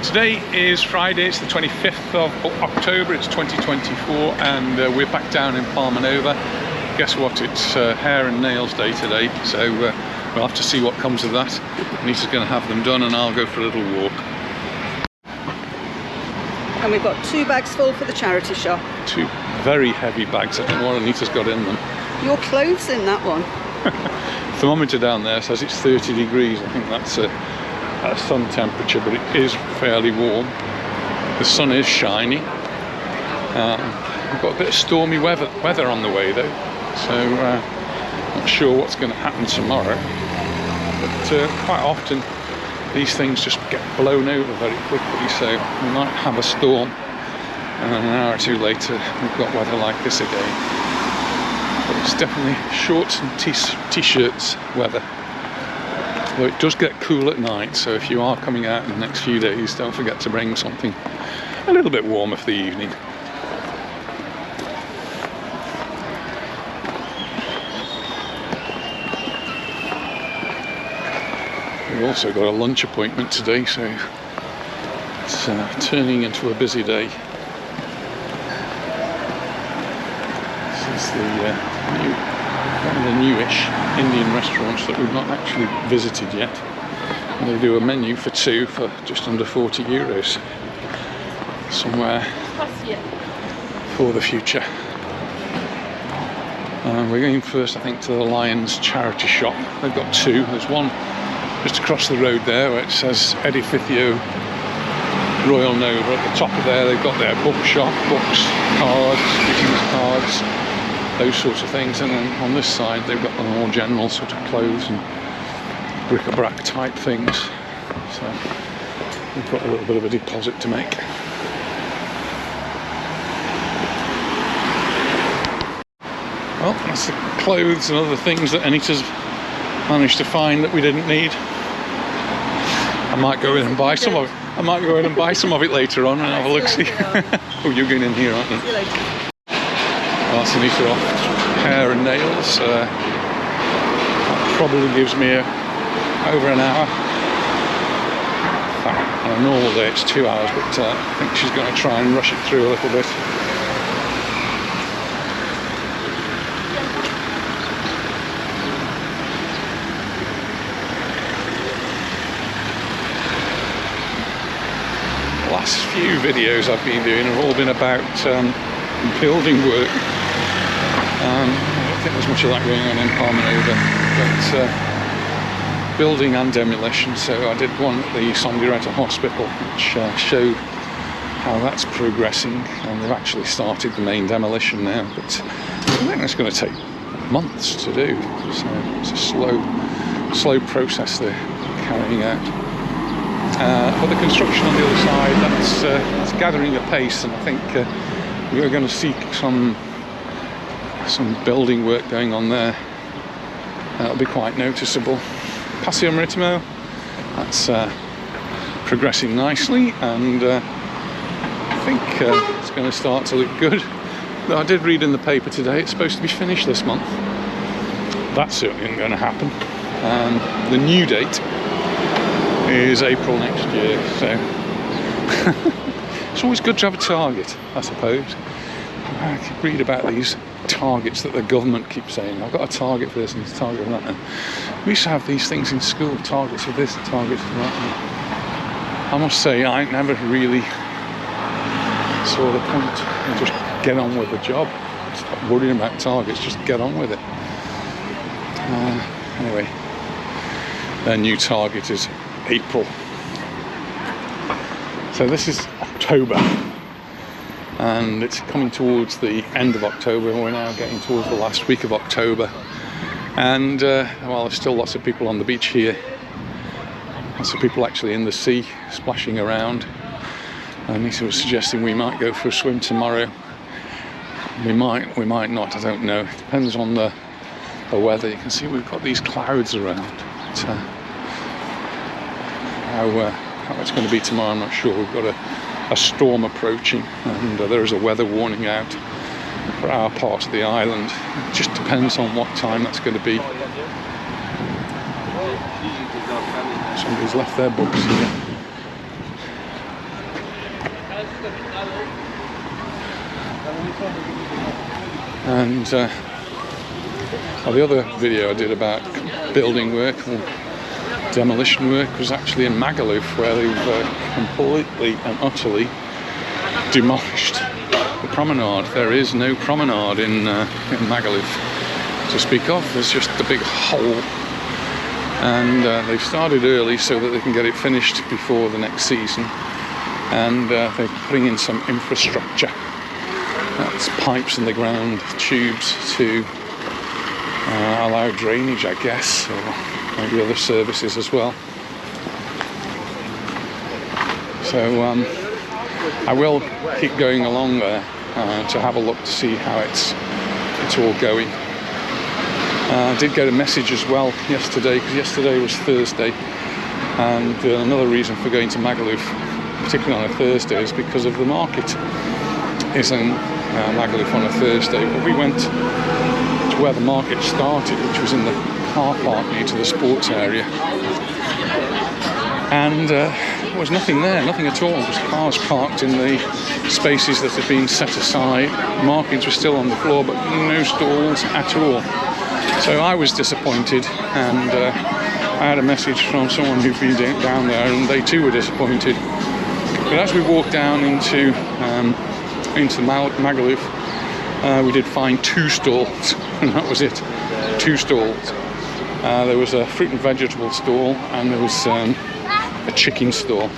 Today is Friday, it's the 25th of October, it's 2024, and we're back down in Palmanova. Guess what, it's hair and nails day today, so we'll have to see what comes of that. Anita's going to have them done and I'll go for a little walk. And we've got 2 bags full for the charity shop. 2 very heavy bags, I don't know what Anita's got in them. Your clothes in that one. Thermometer down there says it's 30 degrees, I think that's a sun temperature, but it is fairly warm. The sun is shining. We've got a bit of stormy weather on the way though, so not sure what's going to happen tomorrow. But quite often these things just get blown over very quickly, so we might have a storm and then an hour or two later we've got weather like this again. But it's definitely shorts and t-shirts weather. Though it does get cool at night, so if you are coming out in the next few days, don't forget to bring something a little bit warmer for the evening. We've also got a lunch appointment today, so it's turning into a busy day. This is one of the newish Indian restaurants that we've not actually visited yet. And they do a menu for 2 for just under 40 euros. Somewhere for the future. We're going first, I think, to the Lions charity shop. They've got 2. There's one just across the road there where it says Edificio Royal Nova. At the top of there they've got their bookshop, books, cards, business cards, those sorts of things, and then on this side they've got the more general sort of clothes and bric-a-brac type things. So we've got a little bit of a deposit to make. Well, that's the clothes and other things that Anita's managed to find that we didn't need. I might go in and buy some of it. I might go in and buy some of it later on and have a look see. Oh, you're going in here, aren't you? See you later. Well, that's Anita off hair and nails. That probably gives me over an hour. On a normal day it's 2 hours, but I think she's going to try and rush it through a little bit. The last few videos I've been doing have all been about building work. I don't think there's much of that going on in Palmanova, but building and demolition. So I did one at the Sondiretta Hospital, which showed how that's progressing, and they've actually started the main demolition now, but I think it's going to take months to do, so it's a slow process they're carrying out. But the construction on the other side, that's gathering a pace, and I think we're going to see some building work going on there. That'll be quite noticeable. Paseo Maritimo, that's progressing nicely, and I think it's going to start to look good. Though I did read in the paper today it's supposed to be finished this month. That certainly isn't going to happen. The new date is April next year, so it's always good to have a target, I suppose. I could read about these targets that the government keeps saying. I've got a target for this and a target for that. And we used to have these things in school, targets for this, targets for that. And I must say, I never really saw the point. You just get on with the job. Stop worrying about targets, just get on with it. Anyway, their new target is April. So this is October, and it's coming towards the end of October, and we're now getting towards the last week of October. And well, there's still lots of people on the beach here, lots of people actually in the sea splashing around. Anita was suggesting we might go for a swim tomorrow. We might not, I don't know. It depends on the weather. You can see we've got these clouds around. But, how it's going to be tomorrow, I'm not sure. We've got a storm approaching, and there is a weather warning out for our part of the island. It just depends on what time that's going to be. Somebody's left their books here. And well, the other video I did about building work or demolition work was actually in Magaluf, where they've completely and utterly demolished the promenade. There is no promenade in Magaluf to speak of. There's just a big hole, and they've started early so that they can get it finished before the next season. And they're putting in some infrastructure. That's pipes in the ground, tubes to allow drainage, I guess, or maybe other services as well. So I will keep going along there to have a look to see how it's all going. I did get a message as well yesterday, because yesterday was Thursday, and another reason for going to Magaluf, particularly on a Thursday, is because of the market is in Magaluf on a Thursday. But we went to where the market started, which was in the car park near to the sports area, and there was nothing there, nothing at all. There was cars parked in the spaces that had been set aside. Markings were still on the floor, but no stalls at all. So I was disappointed, and I had a message from someone who'd been down there, and they too were disappointed. But as we walked down into Magaluf, we did find 2 stalls, and that was it. 2 stalls. There was a fruit and vegetable stall, and there was a chicken stall.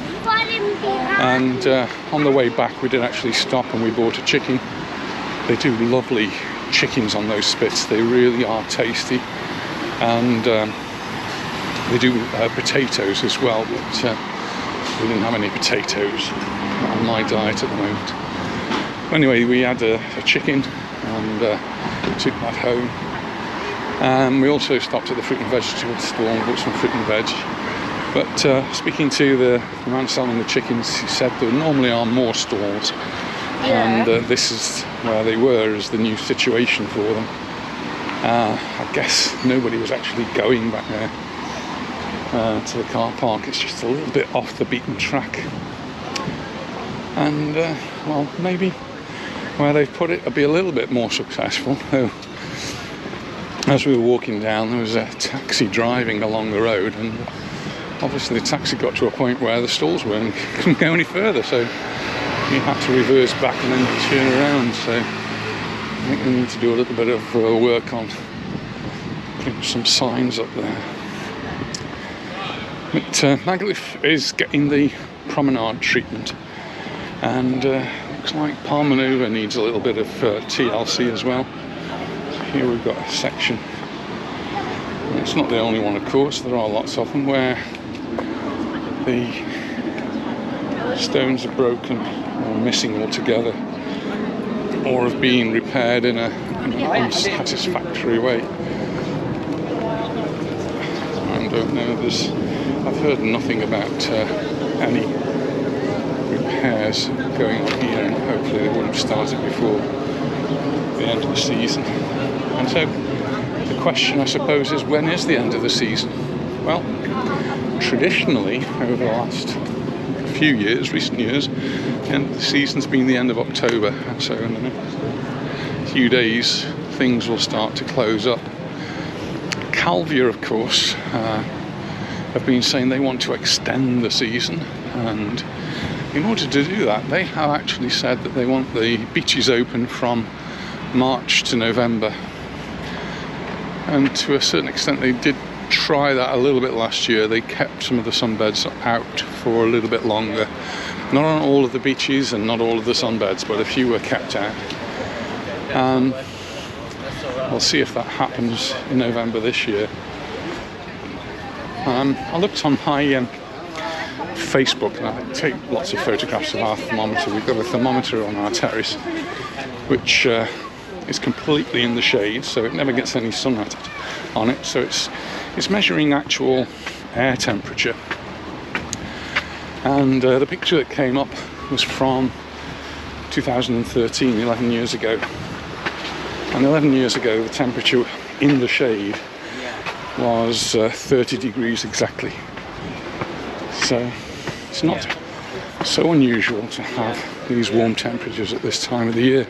And on the way back, we did actually stop and we bought a chicken. They do lovely chickens on those spits. They really are tasty, and they do potatoes as well, but we didn't have any potatoes on my diet at the moment. Anyway, we had a chicken and took that home. We also stopped at the fruit and vegetable store and bought some fruit and veg. But speaking to the man selling the chickens, he said there normally are more stalls, and this is where they were, as the new situation for them. I guess nobody was actually going back there to the car park. It's just a little bit off the beaten track, and well, maybe where they've put it will be a little bit more successful. Though as we were walking down, there was a taxi driving along the road, and obviously the taxi got to a point where the stalls couldn't go any further, so you had to reverse back and then turn around. So I think we need to do a little bit of work on putting some signs up there. But Magaluf is getting the promenade treatment, and looks like Palmanova needs a little bit of TLC as well. So here we've got a section, and it's not the only one, of course. There are lots of them where the stones are broken or missing altogether, or have been repaired in an unsatisfactory way. I don't know, I've heard nothing about any repairs going on here, and hopefully they wouldn't have started before the end of the season. And so the question, I suppose, is when is the end of the season? Well, traditionally, over the last few years, recent years, the end of the season's been the end of October, and so in the next few days things will start to close up. Calvia, of course, have been saying they want to extend the season, and in order to do that, they have actually said that they want the beaches open from March to November. And to a certain extent they did try that a little bit last year. They kept some of the sunbeds out for a little bit longer. Not on all of the beaches and not all of the sunbeds, but a few were kept out. We'll see if that happens in November this year. I looked on my Facebook, and I take lots of photographs of our thermometer. We've got a thermometer on our terrace which is completely in the shade, so it never gets any sunlight on it, so it's measuring actual air temperature. And the picture that came up was from 2013, 11 years ago. And 11 years ago, the temperature in the shade was 30 degrees exactly. So it's not So unusual to have these warm temperatures at this time of the year.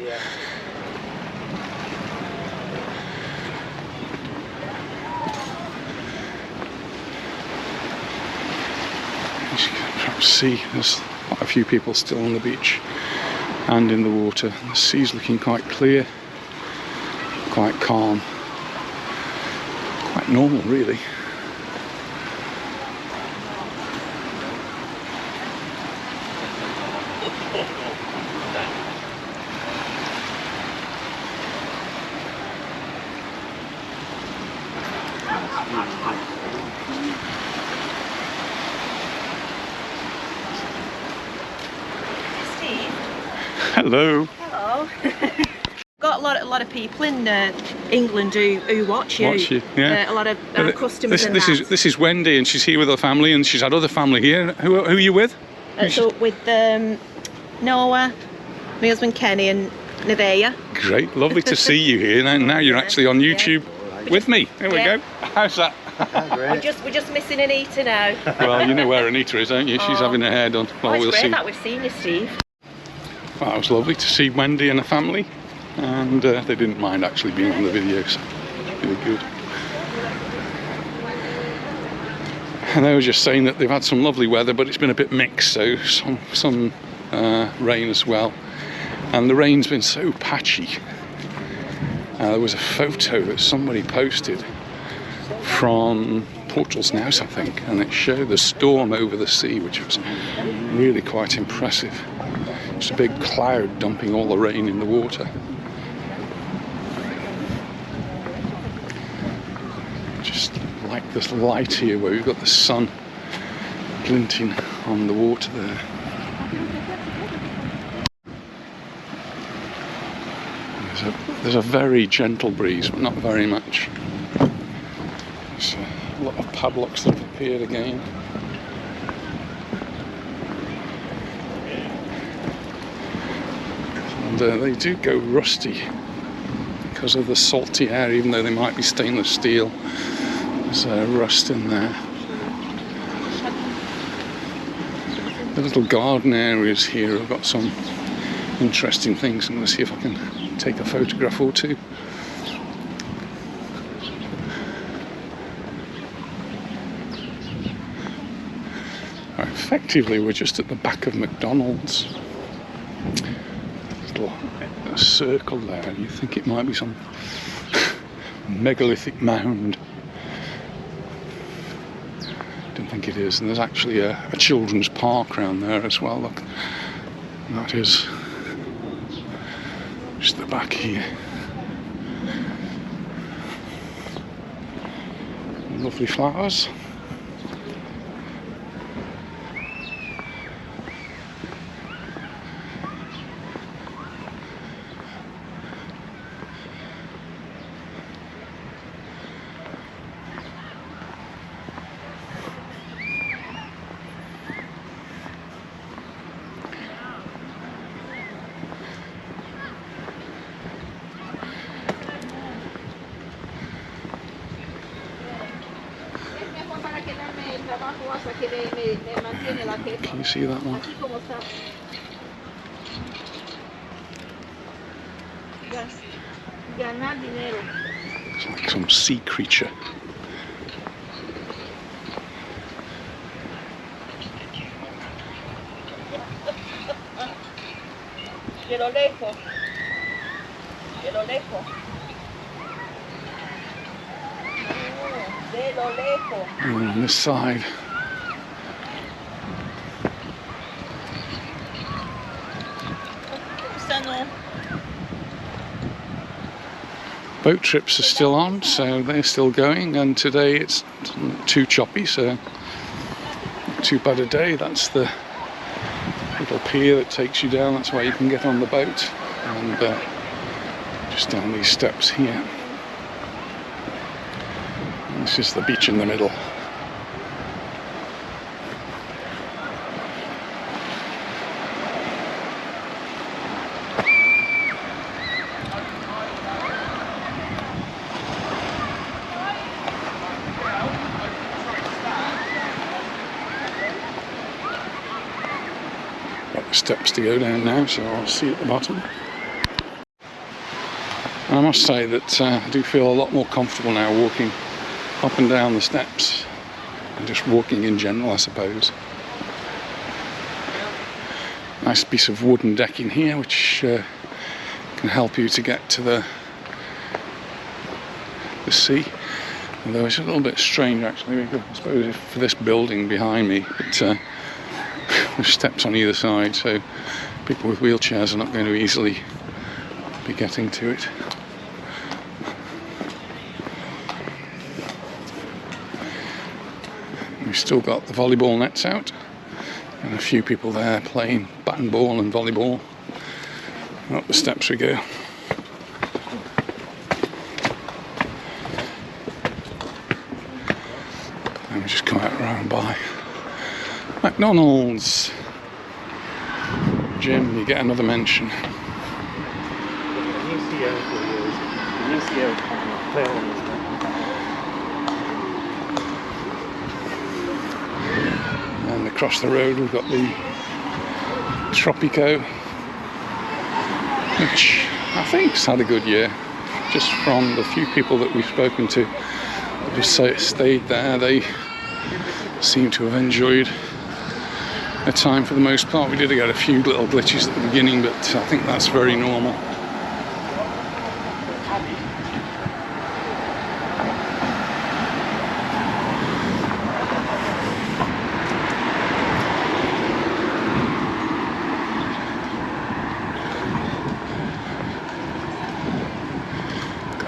As you can perhaps see, there's quite a few people still on the beach and in the water. The sea's looking quite clear, quite calm, quite normal really. Hello. Hello. Got a lot of people in England who watch you. Yeah. A lot of customers. This is Wendy, and she's here with her family, and she's had other family here. Who are you with? So with Noah, my husband Kenny, and Nevaeh. Great, lovely to see you here. Now you're actually on YouTube with me. There we go. How's that? We're just missing Anita now. Well, you know where Anita is, don't you? She's having her hair done. Well, it's we'll great see. that we've seen you, Steve. Well, it was lovely to see Wendy and her family, and they didn't mind actually being on the video, so really good. And they were just saying that they've had some lovely weather, but it's been a bit mixed, so some rain as well. And the rain's been so patchy. There was a photo that somebody posted from Portugal's House, I think, and it showed the storm over the sea, which was really quite impressive. It's a big cloud dumping all the rain in the water. Just like this light here where we've got the sun glinting on the water there. There's a very gentle breeze, but not very much. There's a lot of padlocks that have appeared again. And they do go rusty because of the salty air, even though they might be stainless steel. There's rust in there. The little garden areas here have got some interesting things. I'm going to see if I can take a photograph or two. Right, effectively, we're just at the back of McDonald's. A circle there, and you think it might be some megalithic mound. Don't think it is. And there's actually a children's park around there as well. Look, and that is just the back here. Lovely flowers. Can you see that one? It's like some sea creature. De lo lejos. De lo lejos. De lo lejos. And on this side. Boat trips are still on, so they're still going, and today it's not too choppy, so not too bad a day. That's the little pier that takes you down. That's where you can get on the boat, and just down these steps here. And this is the beach in the middle. steps to go down now, so I'll see you at the bottom. And I must say that I do feel a lot more comfortable now walking up and down the steps, and just walking in general, I suppose. Nice piece of wooden decking here, which can help you to get to the sea. Although it's a little bit strange actually, because I suppose for this building behind me, there's steps on either side, so people with wheelchairs are not going to easily be getting to it. We've still got the volleyball nets out, and a few people there playing bat and ball and volleyball. Up the steps we go. And we just come out round by McDonald's. Jim, you get another mention. And across the road we've got the Tropico, which I think's had a good year. Just from the few people that we've spoken to that have stayed there, they seem to have enjoyed their time for the most part. We did get a few little glitches at the beginning, but I think that's very normal.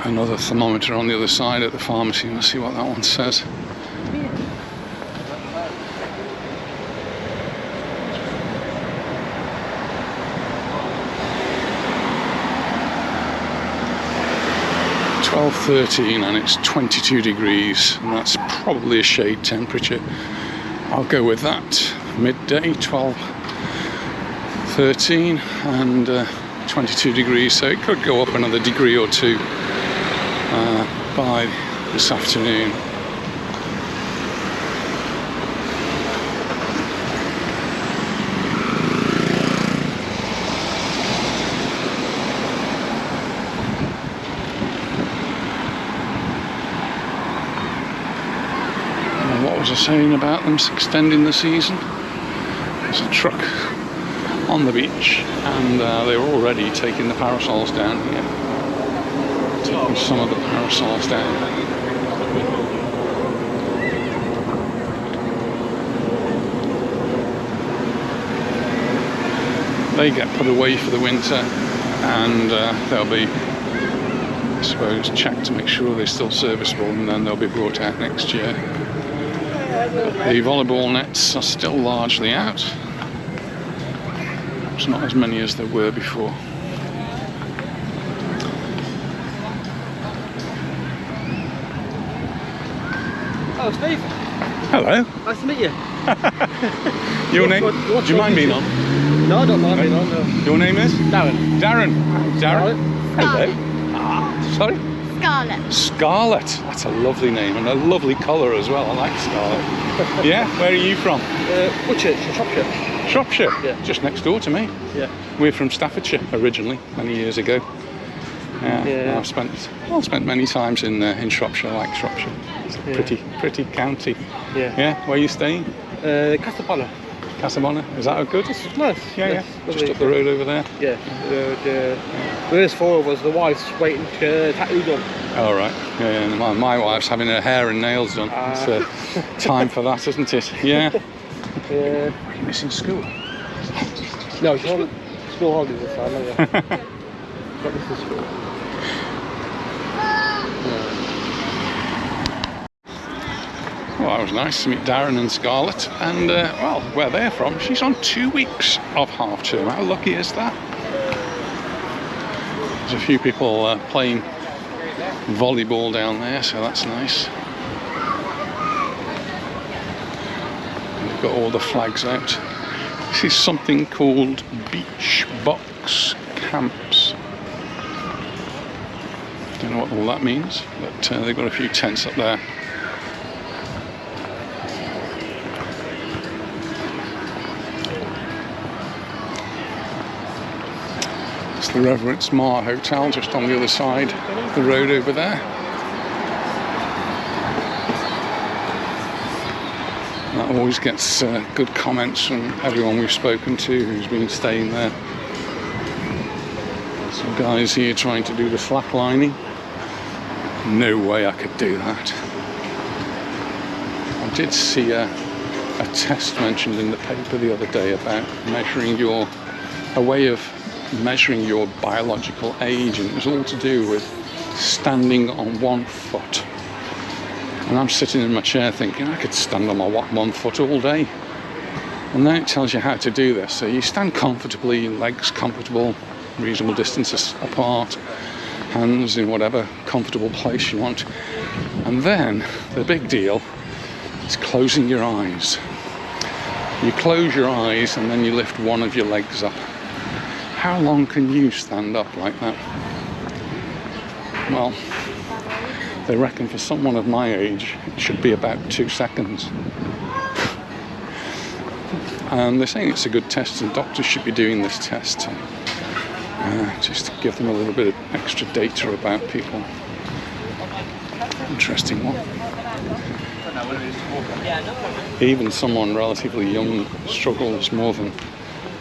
Another thermometer on the other side at the pharmacy. We'll see what that one says. (12:13) and it's 22 degrees, and that's probably a shade temperature. I'll go with that. Midday, 12:13 and 22 degrees, so it could go up another degree or two by this afternoon. And what was I saying about them extending the season? There's a truck on the beach, and they were already taking the parasols down here. Taking some of the parasols down. They get put away for the winter, and they'll be, I suppose, checked to make sure they're still serviceable, and then they'll be brought out next year. The volleyball nets are still largely out. It's not as many as there were before. Oh, Steve. Hello. Nice to meet you. Your name? Do you mind being on? No, I don't mind being on. No. Your name is? Darren. Darren. Darren. Hello. Sorry? Scarlet. Scarlet. That's a lovely name and a lovely colour as well. I like Scarlet. Yeah? Where are you from? Whitchurch, Shropshire. Shropshire? Yeah. Just next door to me. Yeah. We're from Staffordshire originally, many years ago. Yeah. I've spent many times in Shropshire. I like Shropshire. It's a pretty county. Yeah. Yeah. Where are you staying? Castapana. Casabona. Is that good? It's nice. Yeah. Lovely. Just up the road over there. Yeah. There's four of us. The wife's waiting to tattoo done. Oh right. Yeah. And my wife's having her hair and nails done. It's time for that, isn't it? Yeah. Yeah. Are you missing school? No, she's on school holidays this time. Yeah. Got this to school. Well, that was nice to meet Darren and Scarlett, and well, where they're from, she's on 2 weeks of half term. How lucky is that? There's a few people playing volleyball down there, so that's nice. And they've got all the flags out. This is something called Beach Box Camps. Don't know what all that means, but they've got a few tents up there. That's the Reverence Mar Hotel just on the other side of the road over there. That always gets good comments from everyone we've spoken to who's been staying there. Some guys here trying to do the slacklining. No way I could do that. I did see a test mentioned in the paper the other day about a way of measuring your biological age, and it was all to do with standing on one foot. And I'm sitting in my chair thinking I could stand on my one foot all day. And then it tells you how to do this. So you stand comfortably, legs comfortable, reasonable distances apart, hands in whatever comfortable place you want. And then the big deal is closing your eyes. You close your eyes and then you lift one of your legs up. How long can you stand up like that? Well, they reckon for someone of my age it should be about 2 seconds. And they're saying it's a good test and doctors should be doing this test just to give them a little bit of extra data about people. Interesting one. Even someone relatively young struggles more than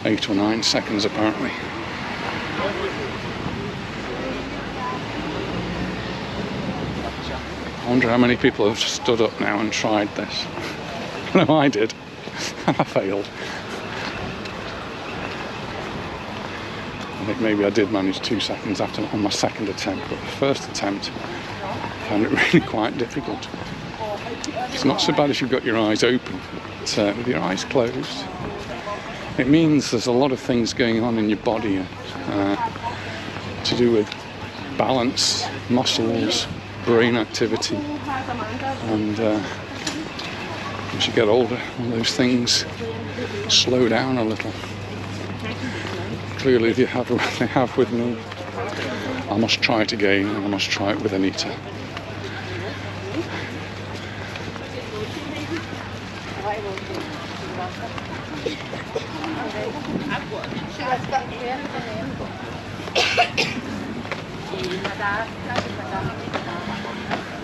8 or 9 seconds apparently. I wonder how many people have stood up now and tried this. No, I did. I failed. I think maybe I did manage 2 seconds on my second attempt, but the first attempt I found it really quite difficult. It's not so bad if you've got your eyes open, but with your eyes closed, it means there's a lot of things going on in your body to do with balance, muscles, brain activity, and as you get older, all those things slow down a little. Clearly they have with me. I must try it again, and I must try it with Anita.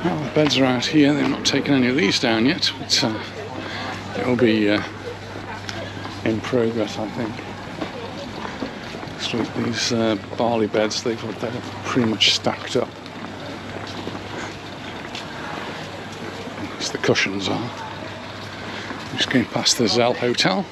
Well, the beds are out here. They've not taken any of these down yet, but it'll be in progress, I think. So these barley beds, they're pretty much stacked up. As the cushions are. Just going past the Zell Hotel.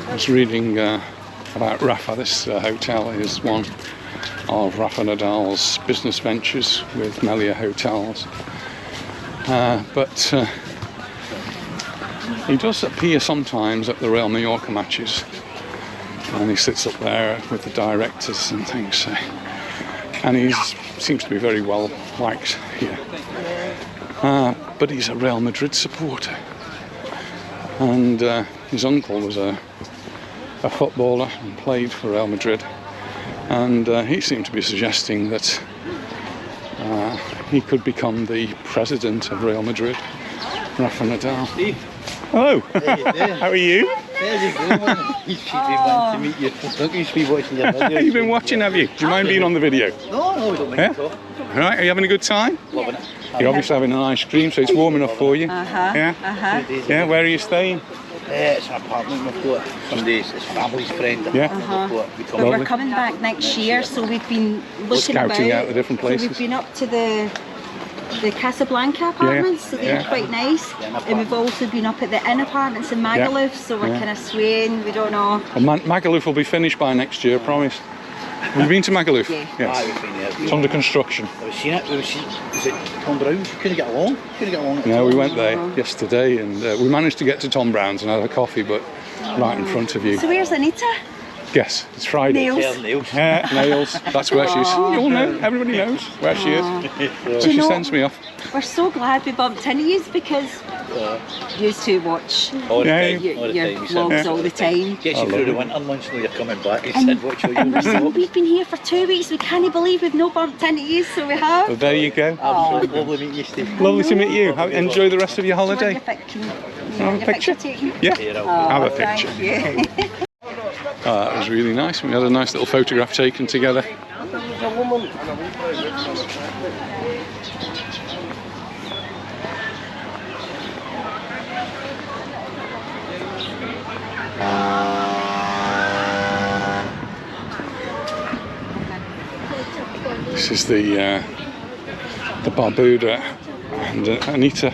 I was reading about Rafa. This hotel is one of Rafa Nadal's business ventures with Melia Hotels. But he does appear sometimes at the Real Mallorca matches, and he sits up there with the directors and things. And he seems to be very well liked here. But he's a Real Madrid supporter, and his uncle was a footballer and played for Real Madrid, and he seemed to be suggesting that he could become the president of Real Madrid, Rafa Nadal. Steve. Hello. How are you? There you go. He's been wanting to meet you. Look, he's been watching your video. You've been watching, have you? Do you mind being on the video? No, we don't mind at all. Right, are you having a good time? Loving it. You're obviously having an ice cream, so it's warm enough for you. Yeah? 2 days Yeah, ago. where are you staying? It's an apartment we've got. Somebody's, it's family's friend. Yeah. But we're coming back next year, so we've been looking Scouting about. out the different places. So we've been up to the Casablanca apartments, so they're quite nice. And we've also been up at the Inn apartments in Magaluf, so we're kind of swaying, we don't know. Well, Magaluf will be finished by next year, I promise. Have you been to Magaluf? Yeah. Yes. It's under construction. I've seen it. Was it Tom Brown's? You couldn't get along. No, we went there yesterday, and we managed to get to Tom Brown's and have a coffee, but right in front of you. So where's Anita? Guess, it's Friday. Nails. Nails. Yeah, nails. That's where she is. You all know, everybody knows where she is. Do She you know, sends me off. we're so glad we bumped into you because you two watch All the Yeah. time. your All the time. He vlogs said, all the time. gets I you through love the it. winter months when you're coming back. He And said, watch what you listen, do. we've been here for 2 weeks. We can't believe we've no bumped into you, so we have. Well, there you go. Absolutely lovely meeting you, Steve. Lovely to meet you. Enjoy the rest of your Do you want holiday. your picture? Have a picture? taken? Yeah, Here, have a Thank picture. you. That was really nice. We had a nice little photograph taken together. This is the Barbuda, and Anita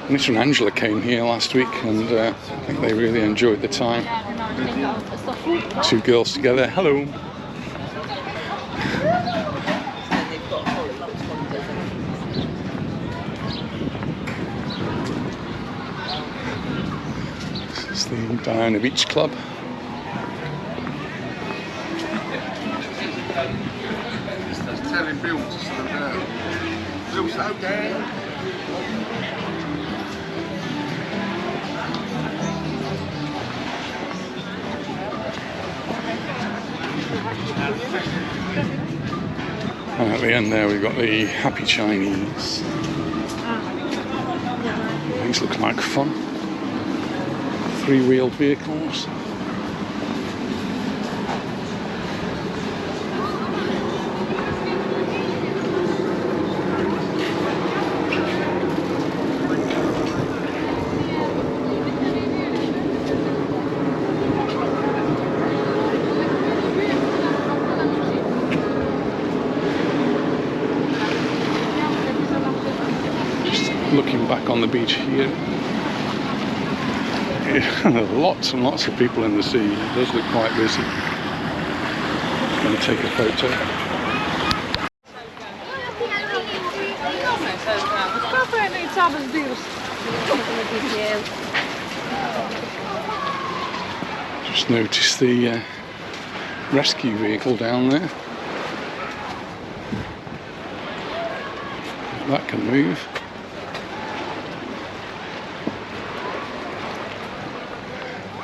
and Angela came here last week, and I think they really enjoyed the time. 2 girls together. Hello. This is the Diana Beach Club. Telling Bill to slow down. Bill, slow down. And at the end there we've got the Happy Chinese. These look like fun. 3-wheeled vehicles. Looking back on the beach here, lots and lots of people in the sea. It does look quite busy. Going to take a photo. Just noticed the rescue vehicle down there. That can move.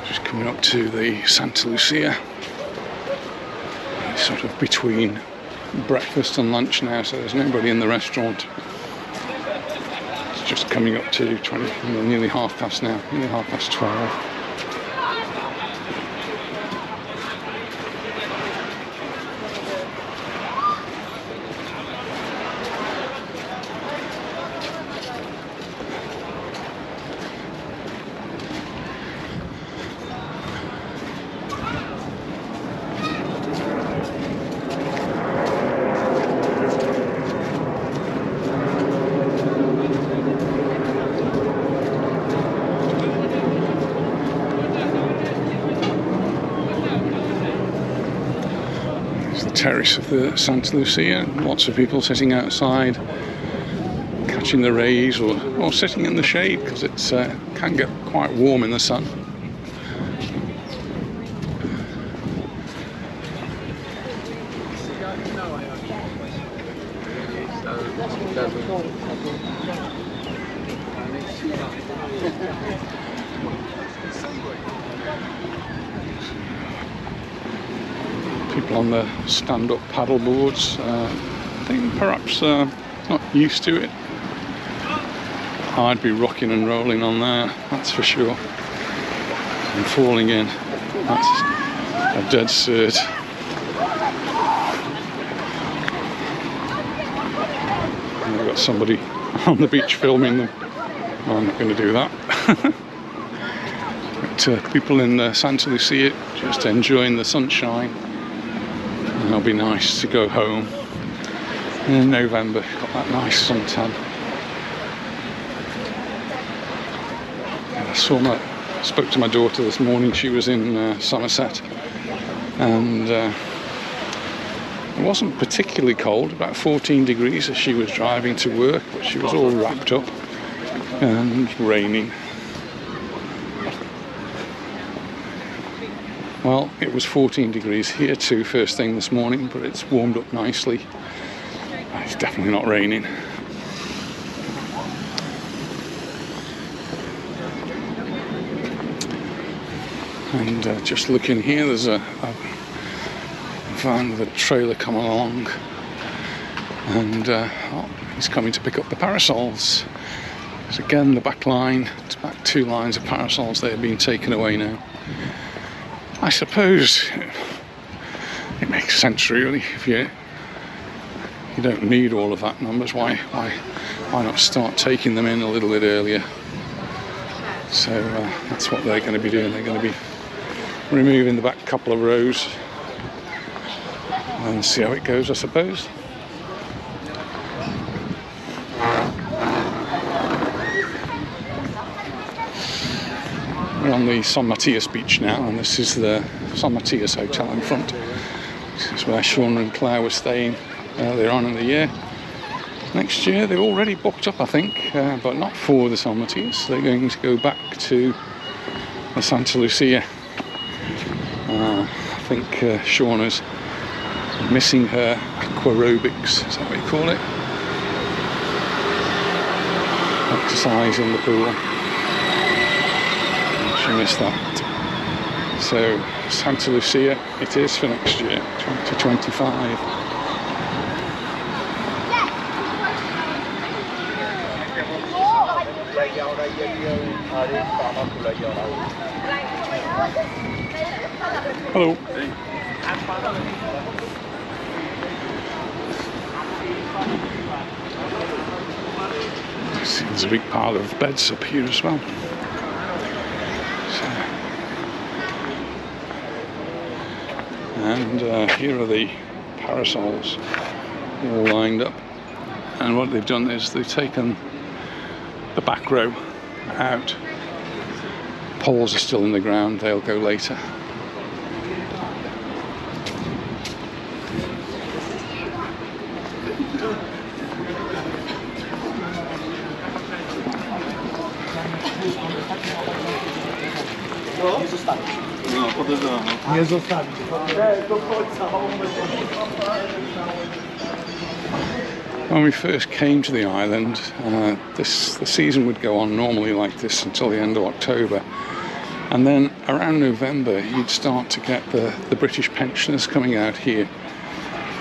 Just coming up to the Santa Lucia. It's sort of between breakfast and lunch now, so there's nobody in the restaurant. It's just coming up to nearly 12:30 now, nearly 12:30. Terrace of the Santa Lucia, lots of people sitting outside catching the rays or sitting in the shade because it can get quite warm in the sun. People on the stand-up paddle boards, I think perhaps not used to it. I'd be rocking and rolling on there, that's for sure. And falling in, that's a dead cert. And they've got somebody on the beach filming them. Well, I'm not going to do that. But people in Santa Lucia just enjoying the sunshine. And it'll be nice to go home in November. Got that nice suntan. I spoke to my daughter this morning. She was in Somerset, and it wasn't particularly cold, about 14 degrees as she was driving to work, but she was all wrapped up and raining. Well, it was 14 degrees here too first thing this morning, but it's warmed up nicely. It's definitely not raining. And just looking here, there's a van with a trailer coming along, and he's coming to pick up the parasols. So again, the back line, it's back 2 lines of parasols, they're being taken away now. I suppose it makes sense really. If you don't need all of that numbers, why not start taking them in a little bit earlier? So that's what they're going to be doing. They're going to be removing the back couple of rows and see how it goes, I suppose. We're on the San Matias beach now, and this is the San Matias hotel in front. This is where Sean and Claire were staying earlier on in the year. Next year they're already booked up, I think, but not for the San Matias. They're going to go back to the Santa Lucia. I think Shauna's missing her aquarobics, is that what you call it? Exercise in the pool. She missed that. So Santa Lucia it is for next year, 2025. Hello. There's a big pile of beds up here as well. And here are the parasols all lined up, and what they've done is they've taken the back row out. Poles are still in the ground, they'll go later. Nie zostawić. When we first came to the island, the season would go on normally like this until the end of October, and then around November you'd start to get the British pensioners coming out here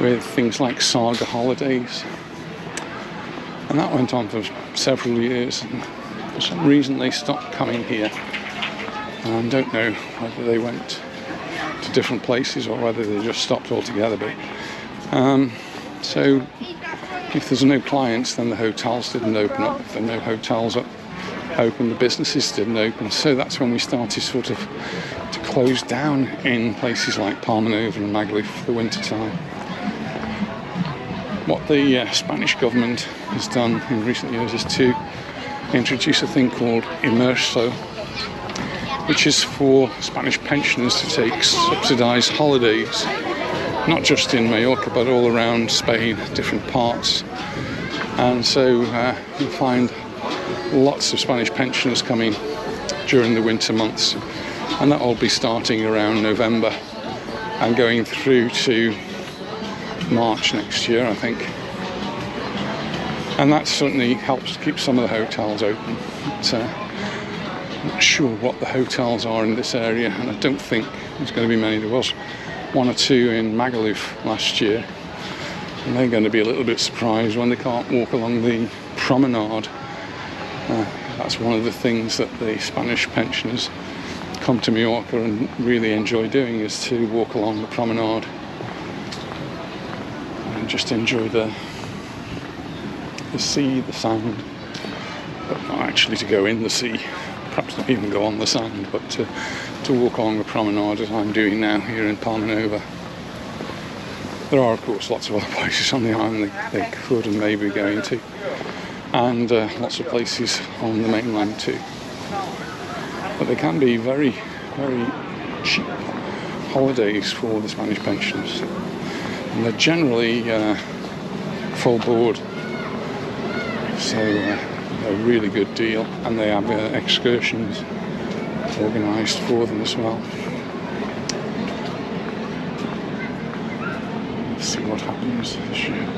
with things like Saga holidays, and that went on for several years, and for some reason they stopped coming here. I don't know whether they went to different places or whether they just stopped altogether, but so if there's no clients, then the hotels didn't open up. If there are no hotels open, the businesses didn't open. So that's when we started sort of to close down in places like Palmanova and Magaluf for the winter time. What the Spanish government has done in recent years is to introduce a thing called Immerso, which is for Spanish pensioners to take subsidised holidays, not just in Mallorca but all around Spain, different parts. And so you'll find lots of Spanish pensioners coming during the winter months, and that will be starting around November and going through to March next year, I think. And that certainly helps to keep some of the hotels open. But, I'm not sure what the hotels are in this area, and I don't think there's going to be many. There was 1 or 2 in Magaluf last year, and they're going to be a little bit surprised when they can't walk along the promenade. That's one of the things that the Spanish pensioners come to Mallorca and really enjoy doing, is to walk along the promenade and just enjoy the sea, the sand, but not actually to go in the sea. Perhaps not even go on the sand, but to walk along the promenade as I'm doing now here in Palmanova. There are, of course, lots of other places on the island they could and may be going to, and lots of places on the mainland too. But they can be very, very cheap holidays for the Spanish pensioners, and they're generally full board, so a really good deal, and they have excursions organised for them as well. times this year.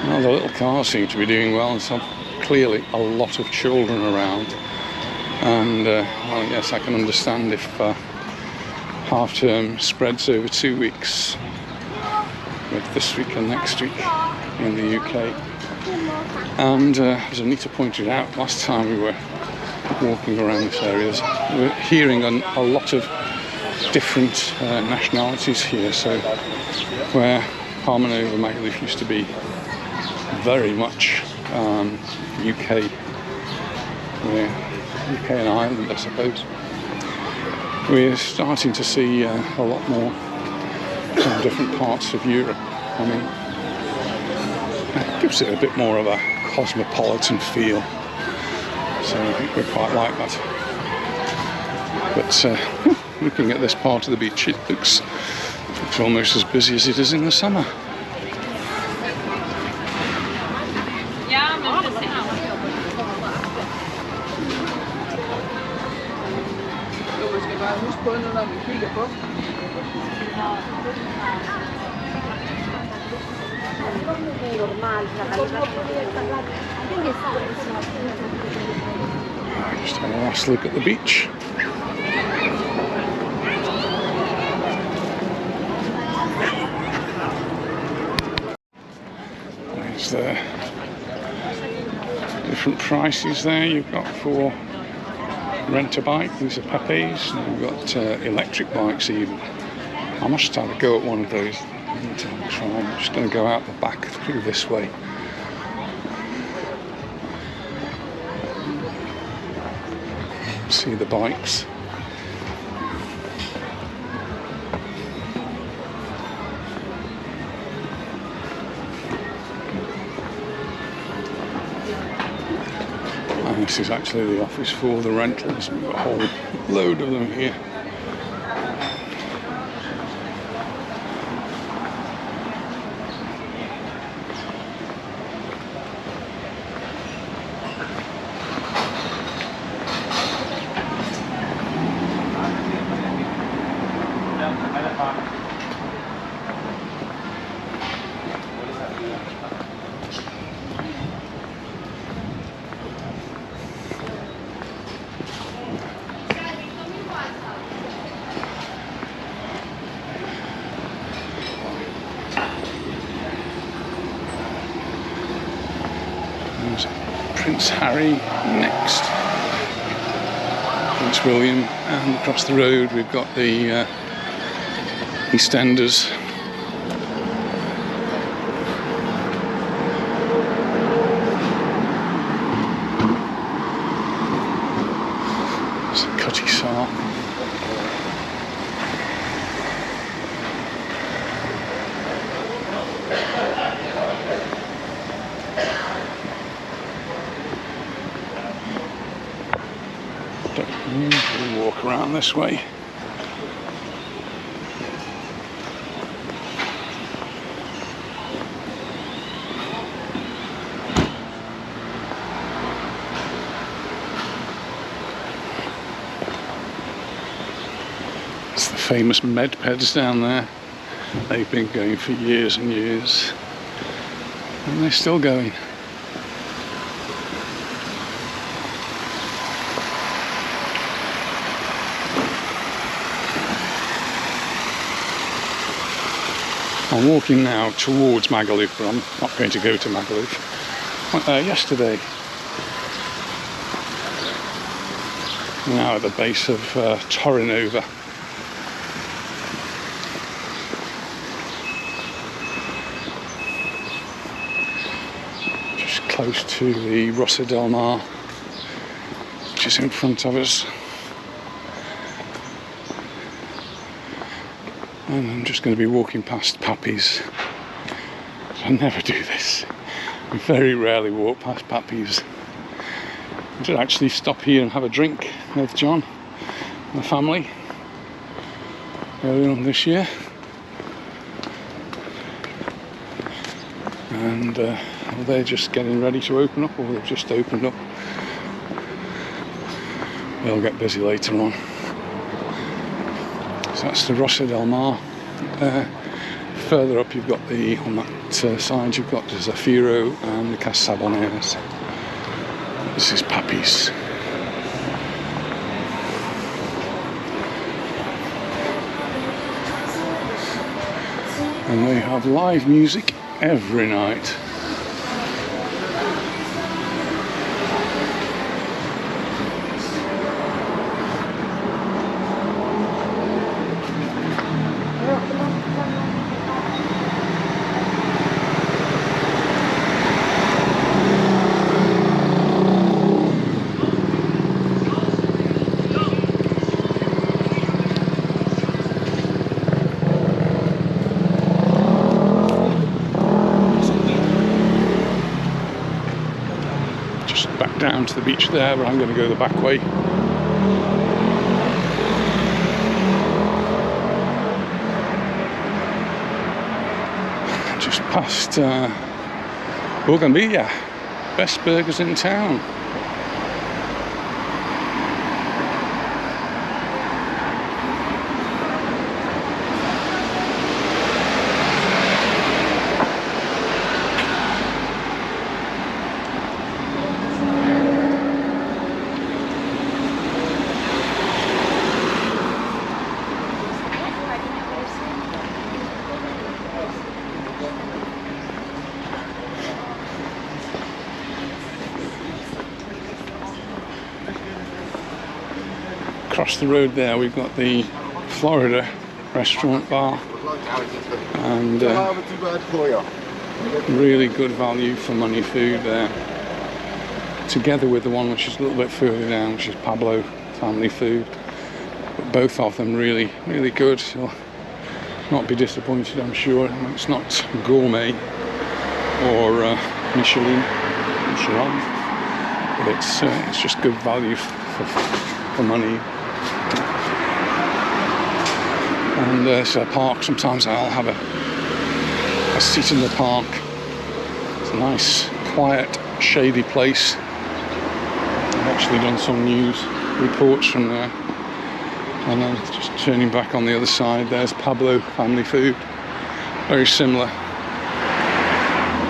Well, the little cars seem to be doing well, and so clearly a lot of children around. And well, yes, I can understand if half term spreads over 2 weeks, with this week and next week in the UK. And as Anita pointed out last time we were walking around this area, we're hearing a lot of different nationalities here. So where Palmanova, Magaluf used to be very much UK, UK and Ireland, I suppose, we're starting to see a lot more from different parts of Europe. I mean, it gives it a bit more of a cosmopolitan feel, so I think we quite like that. But looking at this part of the beach, it looks almost as busy as it is in the summer. Just have a last look at the beach. There's the different prices there you've got for rent a bike. These are Pepe's, and we've got electric bikes even. I must have a go at one of those. I'm just going to go out the back through this way. See the bikes. And this is actually the office for the rentals. We've got a whole load of them here. Prince Harry next, Prince William, and across the road we've got the EastEnders. There's a Cutty Sark. We'll walk around this way. It's the famous Medpeds down there. They've been going for years and years, and they're still going. I'm walking now towards Magaluf, but I'm not going to go to Magaluf. I went there yesterday. Now at the base of Torrenova. Just close to the Rossa del Mar, which is in front of us. And I'm just going to be walking past puppies. I never do this. I very rarely walk past puppies. I did actually stop here and have a drink with John and the family. earlier on this year. And they're just getting ready to open up, or they've just opened up. They'll get busy later on. So that's the Rosa del Mar. Further up you've got on that side you've got the Zafiro and the Casaboneras. This is Papi's. And they have live music every night. Down to the beach there, but I'm going to go the back way. Just past Bougainvillea, best burgers in town. Across the road there we've got the Florida restaurant bar, and really good value for money food there, together with the one which is a little bit further down, which is Pablo family food. But both of them really good. You'll not be disappointed, I'm sure. It's not gourmet or Michelin, but it's just good value for money. And so park, sometimes I'll have a seat in the park. It's a nice, quiet, shady place. I've actually done some news reports from there. And then just turning back on the other side, there's Pablo family food. Very similar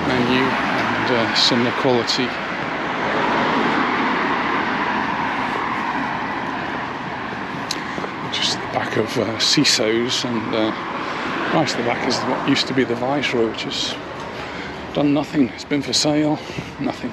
menu and similar quality. Back of CISO's, and right at the back is what used to be the Viceroy, which has done nothing. It's been for sale, nothing.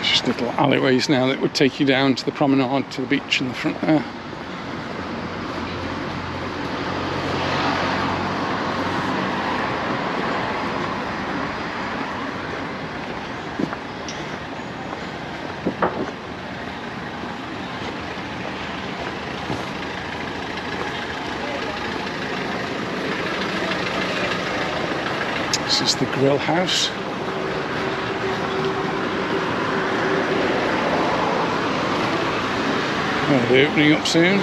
Just little alleyways now that would take you down to the promenade, to the beach in the front there. This is the grill house. Oh, they're opening up soon.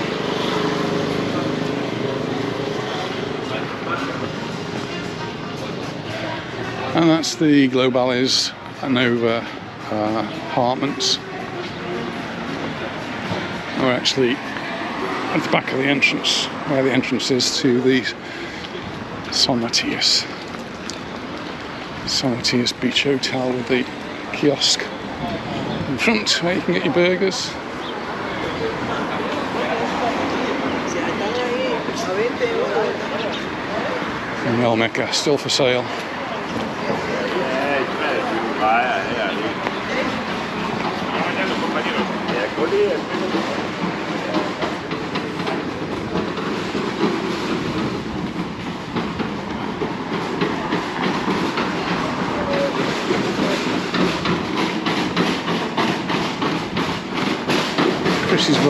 And that's the Baleares Nova apartments. We're actually at the back of the entrance, where the entrance is to the San Matias Beach Hotel, with the kiosk in front where you can get your burgers. And the Olmeca still for sale.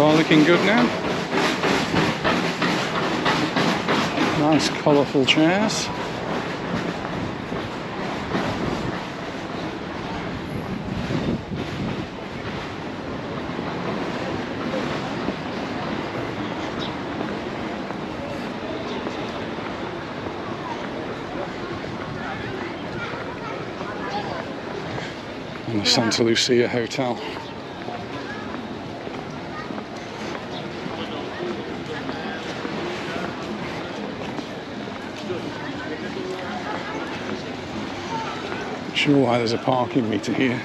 are looking good now. Nice colourful chairs. And the Santa Lucia Hotel. Not sure why there's a parking meter here.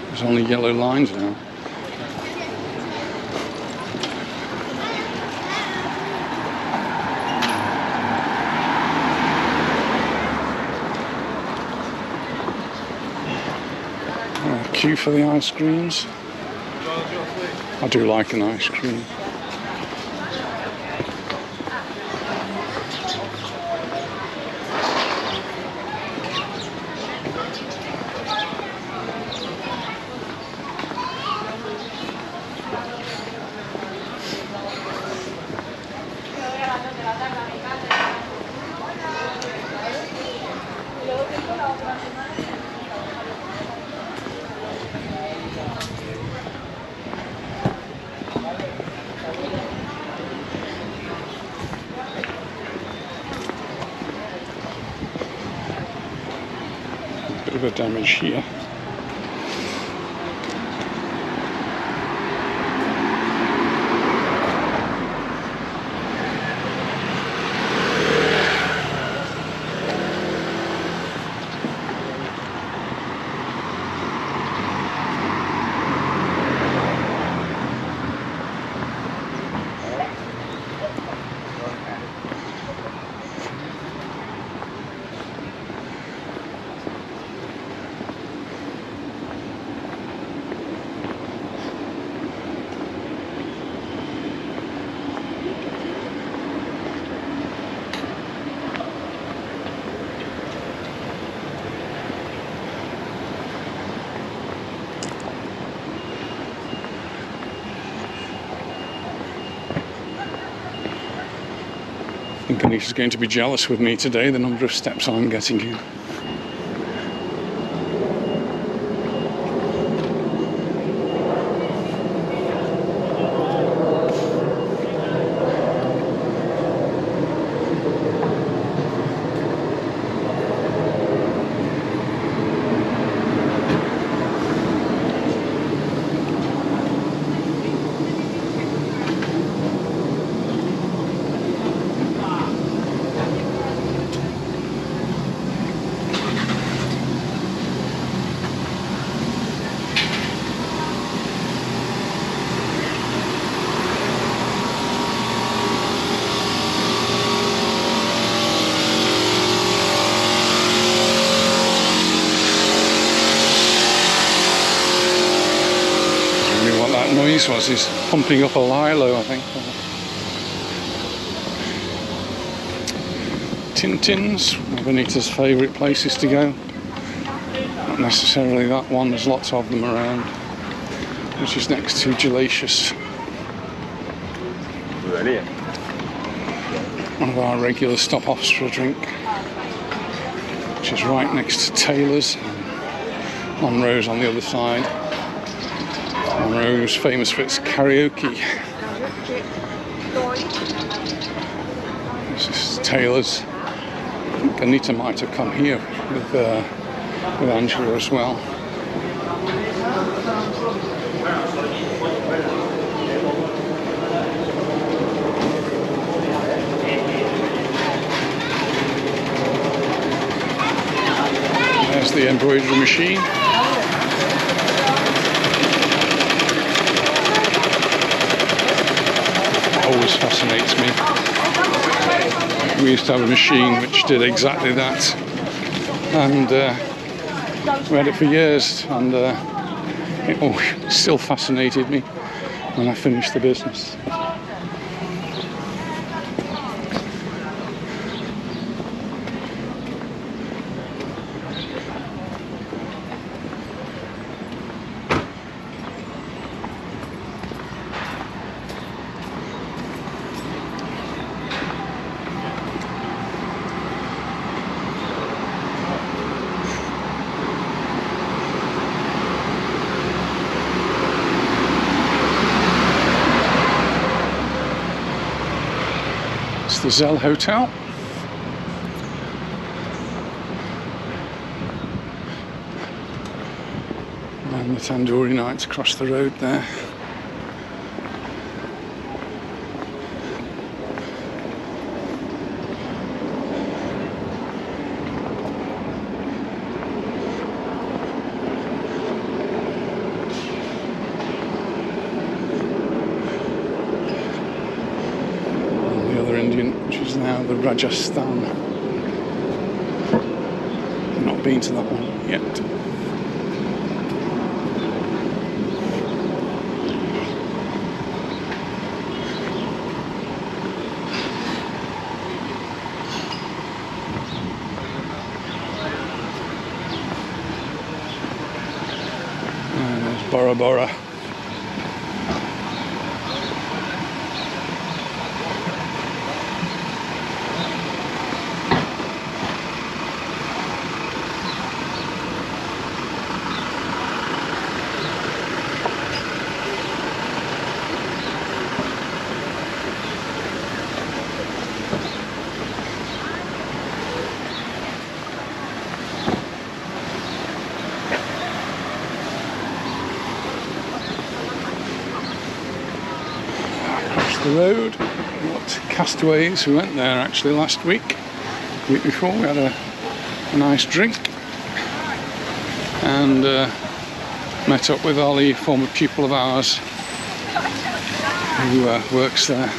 There's only yellow lines now. Queue for the ice creams. I do like an ice cream. Bit of a damage here. I think Anita's going to be jealous with me today, the number of steps I'm getting here. Noise was he's pumping up a lilo, I think. Tintin's, one of Anita's favourite places to go. Not necessarily that one, there's lots of them around. Which is next to Gelacious. One of our regular stop-offs for a drink. Which is right next to Taylor's. Monroe's on the other side. Monroe's famous for its karaoke. This is Taylor's. I think Anita might have come here with Angela as well. There's the embroidery machine. Always fascinates me. We used to have a machine which did exactly that, and we had it for years, and it still fascinated me when I finished the business. It's the Zell Hotel. And the Tandoori Nights across the road there. Which is now the Rajasthan. I've not been to that one yet. And there's Bora Bora. The road, what Castaways. We went there actually last week before. We had a nice drink and met up with Ollie, former pupil of ours, who works there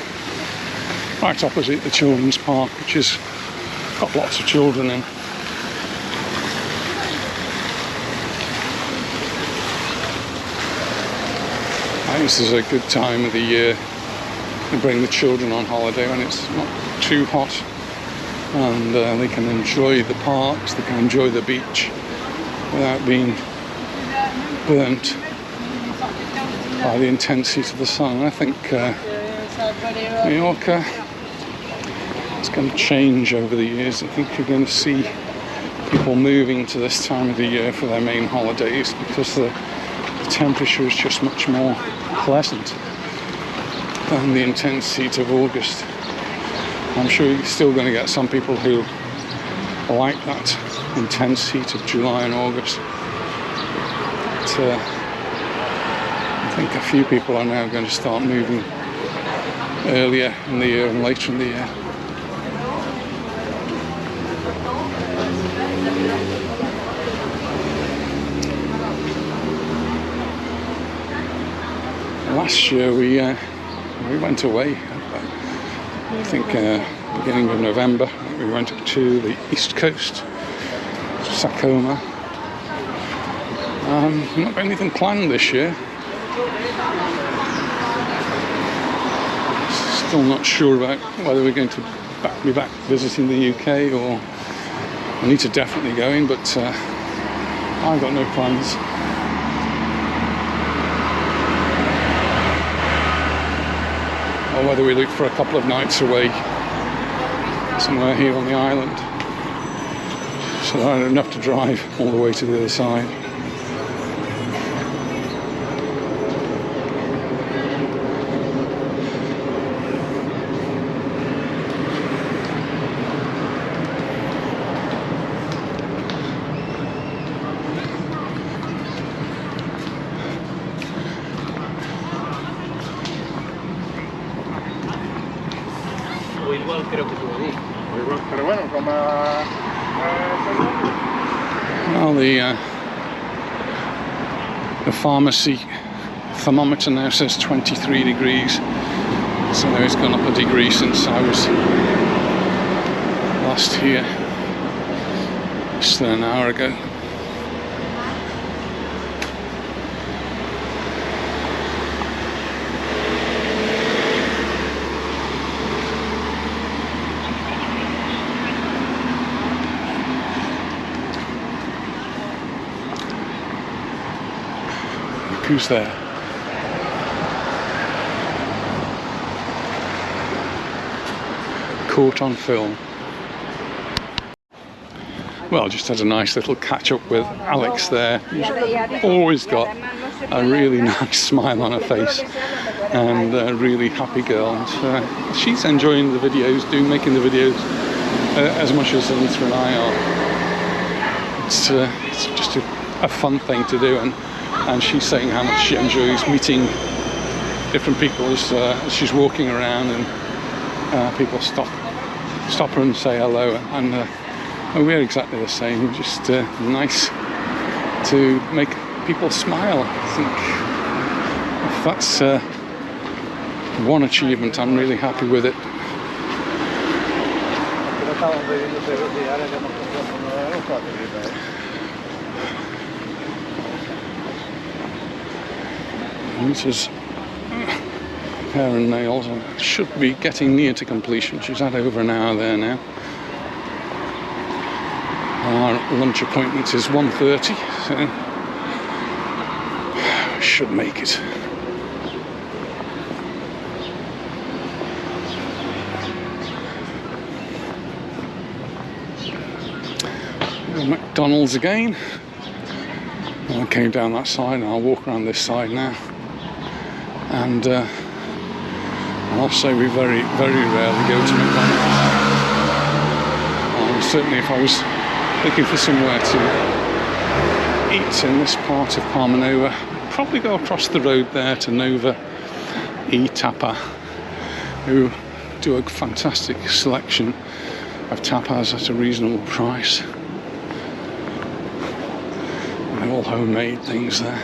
right opposite the children's park, which has got lots of children in. I think this is a good time of the year to bring the children on holiday when it's not too hot, and they can enjoy the parks, they can enjoy the beach without being burnt by the intense heat of the sun. I think Mallorca is going to change over the years. I think you're going to see people moving to this time of the year for their main holidays because the temperature is just much more pleasant than the intense heat of August. I'm sure you're still going to get some people who like that intense heat of July and August. But I think a few people are now going to start moving earlier in the year and later in the year. Last year we went away, I think beginning of November. We went up to the east coast, Sakoma. Not got anything planned this year. Still not sure about whether we're going to be back visiting the UK or Anita definitely going, but I've got no plans. Or whether we look for a couple of nights away somewhere here on the island, so that I don't have to drive all the way to the other side. Well, the pharmacy thermometer now says 23 degrees, so now it's gone up a degree since I was last here, less than an hour ago. Who's there? Caught on film. Well, just had a nice little catch up with Alex there. She's always got a really nice smile on her face. and a really happy girl. And she's enjoying the videos, making the videos as much as Anita and I are. It's just a fun thing to do, and she's saying how much she enjoys meeting different people as she's walking around, and people stop her and say hello, and we're exactly the same. Just nice to make people smile. I think if that's one achievement, I'm really happy with it. Anita's hair and nails should be getting near to completion. She's had over an hour there now. Our lunch appointment is 1:30, so we should make it. McDonald's again. I came down that side, and I'll walk around this side now. And I'll say we very, very rarely go to McDonald's. Certainly if I was looking for somewhere to eat in this part of Palmanova, I'd probably go across the road there to Nova E Tapa, who do a fantastic selection of tapas at a reasonable price. And all homemade things there.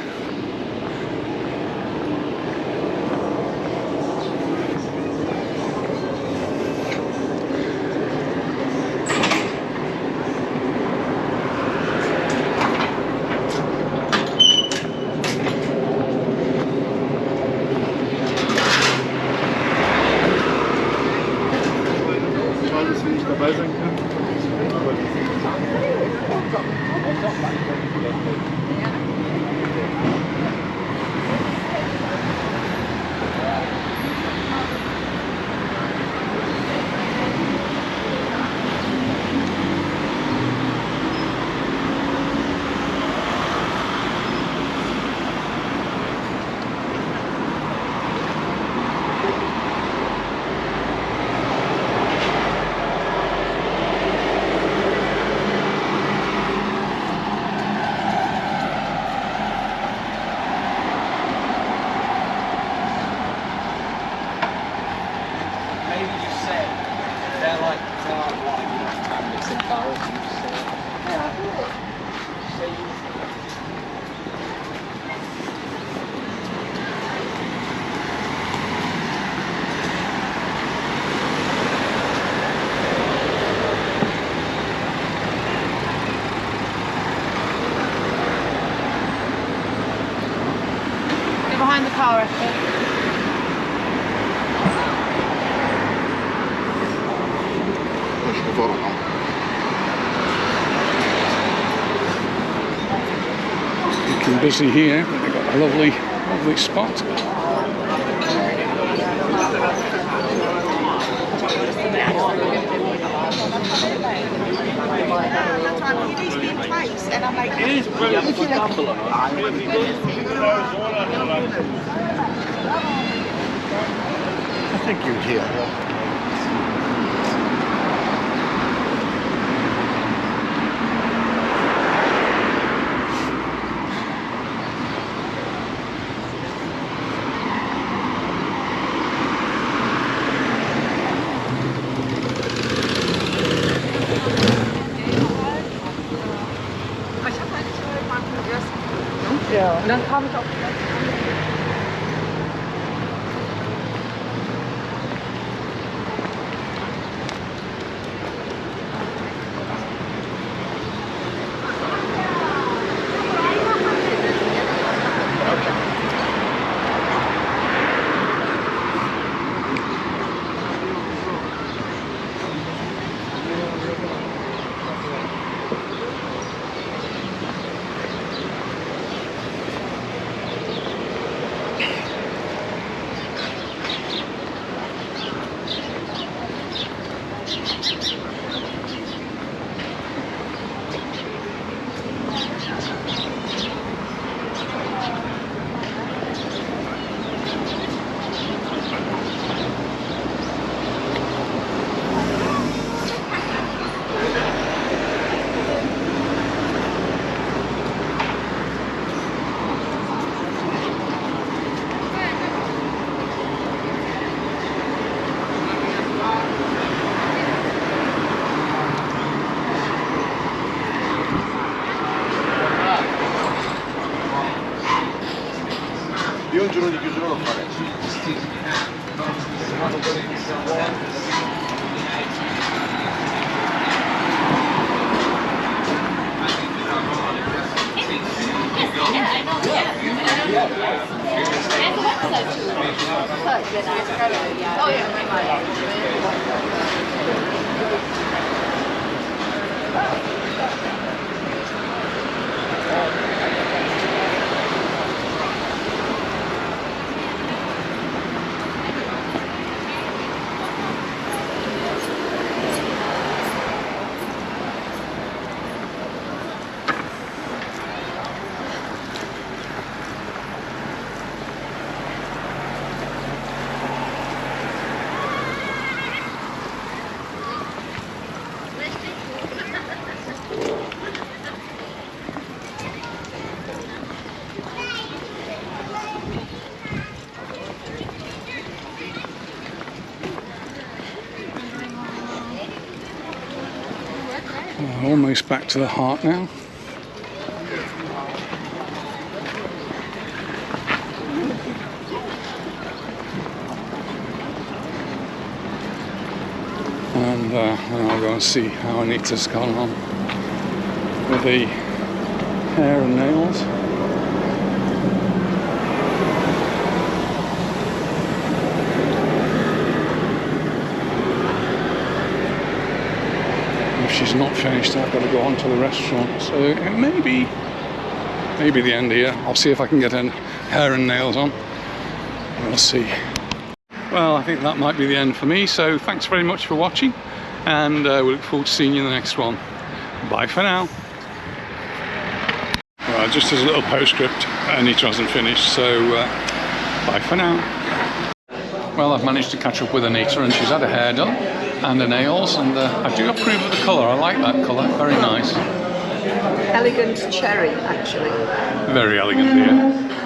Behind the car, I think. Looking busy here, but they've got a lovely spot. I think you're here. Ja, und dann kam ich auch gleich. Almost back to the heart now. And I'll go and see how Anita's gone on with the hair and nails. If she's not finished, I've got to go on to the restaurant. So it may be the end here. I'll see if I can get her hair and nails on. We'll see. Well, I think that might be the end for me, so thanks very much for watching, and we look forward to seeing you in the next one. Bye for now. Well, just as a little postscript, Anita hasn't finished, so bye for now. Well, I've managed to catch up with Anita, and she's had her hair done and her nails, and I do approve of the colour. I like that colour, very nice. Elegant cherry, actually. Very elegant, yeah.